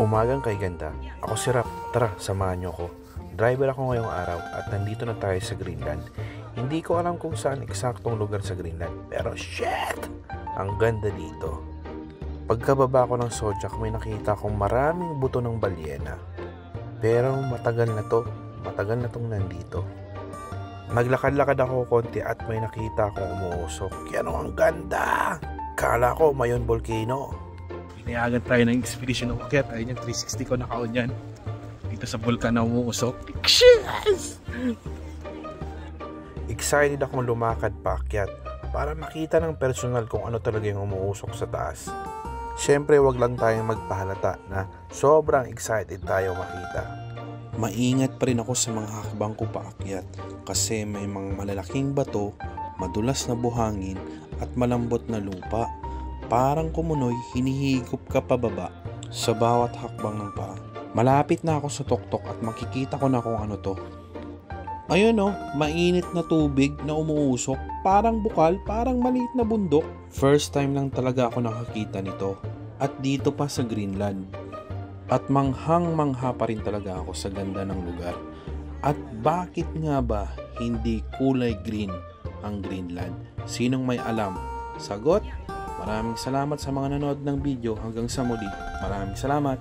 Umagang kay ganda. Ako si Rap. Tara, samahan niyo ako. Driver ako ngayong araw at nandito na tayo sa Greenland. Hindi ko alam kung saan eksaktong lugar sa Greenland. Pero shit! Ang ganda dito. Pagkababa ko ng Sojak, may nakita akong maraming buto ng balyena. Pero matagal na tong nandito. Naglakad-lakad ako konti at may nakita akong umuusok. Kaya ang ganda! Kala ko mayon volcano. Pinayagan tayo ng expedition ng ukyat. Ayun yung 360 ko naka-on yan. Dito sa vulkan na umuusok. Yes! Excited akong lumakad paakyat para makita ng personal kung ano talaga yung umuusok sa taas. Siyempre wag lang tayong magpahalata na sobrang excited tayo makita. Maingat pa rin ako sa mga hakbang ko paakyat kasi may mga malalaking bato, madulas na buhangin at malambot na lupa. Parang kumunoy, hinihigop ka pababa sa bawat hakbang ng paa. Malapit na ako sa tuktok at makikita ko na kung ano to. Ayun mainit na tubig na umuusok, parang bukal, parang maliit na bundok. First time lang talaga ako nakakita nito. At dito pa sa Greenland. At manghang-mangha pa rin talaga ako sa ganda ng lugar. At bakit nga ba hindi kulay green ang Greenland? Sinong may alam? Sagot? Maraming salamat sa mga nanood ng video. Hanggang sa muli. Maraming salamat.